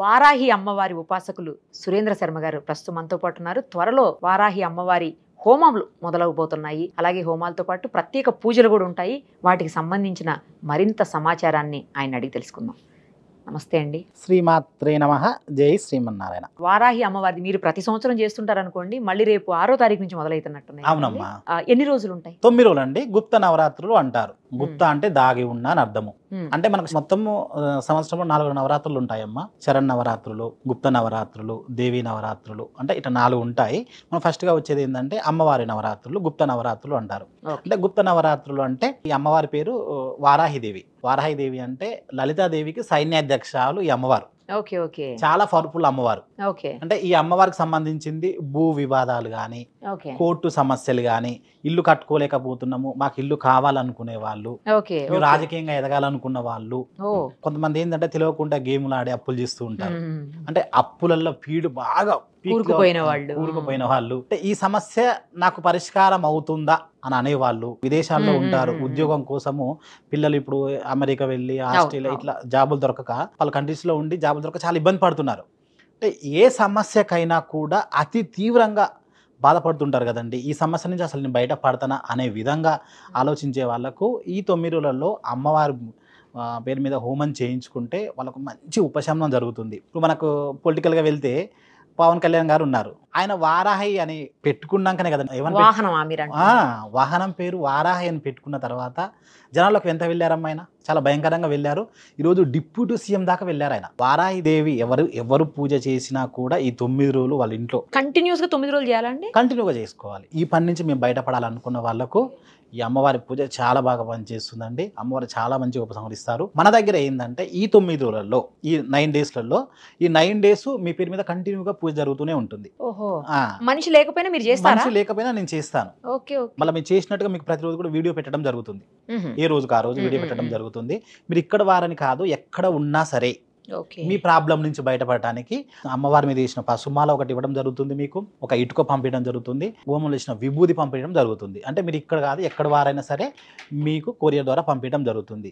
వారాహి అమ్మవారి ఉపాసకులు సురేంద్ర శర్మ గారు ప్రస్తుతం మనతో పాటు ఉన్నారు. త్వరలో వారాహి అమ్మవారి హోమాలు మొదలవబోతున్నాయి. అలాగే హోమాలతో పాటు ప్రత్యేక పూజలు కూడా ఉంటాయి. వాటికి సంబంధించిన మరింత సమాచారాన్ని ఆయన అడిగి తెలుసుకుందాం. నమస్తే అండి. శ్రీమాత్రే నమః. జై శ్రీమన్నారాయణ. వారాహి అమ్మవారిది మీరు ప్రతి సంవత్సరం చేస్తుంటారు అనుకోండి, మళ్ళీ రేపు 6వ తారీఖు నుంచి మొదలవుతున్నట్టున్నాయి. అవునమ్మా. ఎన్ని రోజులు ఉంటాయి? 9 రోజులు అండి. గుప్త నవరాత్రులు అంటారు. గుప్త అంటే దాగి ఉన్న అని అర్థము. అంటే మనకు మొత్తము సంవత్సరంలో 4 నవరాత్రులు ఉంటాయమ్మా. శరణ్ నవరాత్రులు, గుప్త నవరాత్రులు, దేవీ నవరాత్రులు, అంటే ఇట్లా 4 ఉంటాయి. మనం ఫస్ట్ గా వచ్చేది ఏంటంటే అమ్మవారి నవరాత్రులు, గుప్త నవరాత్రులు అంటారు. అంటే గుప్త నవరాత్రులు అంటే ఈ అమ్మవారి పేరు వారాహిదేవి. వారాహిదేవి అంటే లలితాదేవికి సైన్యాధ్యక్షురాలు ఈ అమ్మవారు. Okay okay. చాలా పవర్ఫుల్ అమ్మవారు. ఓకే. అంటే ఈ అమ్మవారికి సంబంధించింది భూ వివాదాలు గాని, కోర్టు సమస్యలు గాని, ఇల్లు కట్టుకోలేకపోతున్నాము మాకు ఇల్లు కావాలనుకునే వాళ్ళు, రాజకీయంగా ఎదగాలనుకున్న వాళ్ళు, కొంతమంది ఏంటంటే తెలియకుండా గేమ్లు ఆడి అప్పులు చేస్తూ ఉంటారు. అంటే అప్పులలో పీడు బాగా కూరుకుపోయిన వాళ్ళు, అంటే ఈ సమస్య నాకు పరిష్కారం అవుతుందా అని అనేవాళ్ళు. విదేశాల్లో ఉంటారు, ఉద్యోగం కోసము పిల్లలు ఇప్పుడు అమెరికా వెళ్ళి ఆస్ట్రేలియా ఇట్లా జాబులు దొరకక వాళ్ళ కంట్రీస్ లో ఉండి జాబులు దొరక చాలా ఇబ్బంది పడుతున్నారు. అంటే ఏ సమస్యకైనా కూడా అతి తీవ్రంగా బాధపడుతుంటారు కదండి. ఈ సమస్య నుంచి అసలు నేను బయట పడతానా అనే విధంగా ఆలోచించే వాళ్ళకు ఈ 9 రోజులలో అమ్మవారి పేరు మీద హోమం చేయించుకుంటే వాళ్ళకు మంచి ఉపశమనం జరుగుతుంది. ఇప్పుడు మనకు పొలిటికల్గా వెళ్తే పవన్ కళ్యాణ్ గారు ఉన్నారు. ఆయన వారాహి అని పెట్టుకున్నాకనే కదా వాహనం పేరు వారాహి అని పెట్టుకున్న తర్వాత జనాలకు ఎంత వెళ్ళారమ్మా? ఆయన చాలా భయంకరంగా వెళ్ళారు. ఈరోజు డిప్యూటీ సీఎం దాకా వెళ్ళారు ఆయన. వారాహి దేవి ఎవరు పూజ చేసినా కూడా ఈ 9 రోజులు వాళ్ళ ఇంట్లో కంటిన్యూస్ గా 9 రోజులు చేయాలండి. కంటిన్యూగా చేసుకోవాలి. ఈ పని నుంచి మేము బయటపడాలనుకున్న వాళ్ళకు ఈ అమ్మవారి పూజ చాలా బాగా పనిచేస్తుందండి. అమ్మవారు చాలా మంచిగా ఉపసంహరిస్తారు. మన దగ్గర ఏంటంటే ఈ 9 రోజులలో ఈ 9 డేస్లలో ఈ 9 డేస్ మీ పేరు మీద కంటిన్యూగా పూజ జరుగుతూనే ఉంటుంది. మనిషి లేకపోయినా మీరు చేస్తారా? మనిషి లేకపోయినా నేను చేస్తాను. మళ్ళీ మీరు చేసినట్టుగా మీకు ప్రతిరోజు కూడా వీడియో పెట్టడం జరుగుతుంది. ఏ రోజుకి ఆ రోజు వీడియో పెట్టడం జరుగుతుంది. మీరు ఇక్కడ వారని కాదు, ఎక్కడ ఉన్నా సరే మీ ప్రాబ్లం నుంచి బయటపడటానికి అమ్మవారి మీద వేసిన పసుమాల ఒకటి ఇవ్వడం జరుగుతుంది. మీకు ఒక ఇటుక పంపించడం జరుగుతుంది. హోమంలో వేసిన విభూది పంపించడం జరుగుతుంది. అంటే మీరు ఇక్కడ కాదు, ఎక్కడ వారైనా సరే మీకు కొరియర్ ద్వారా పంపించడం జరుగుతుంది.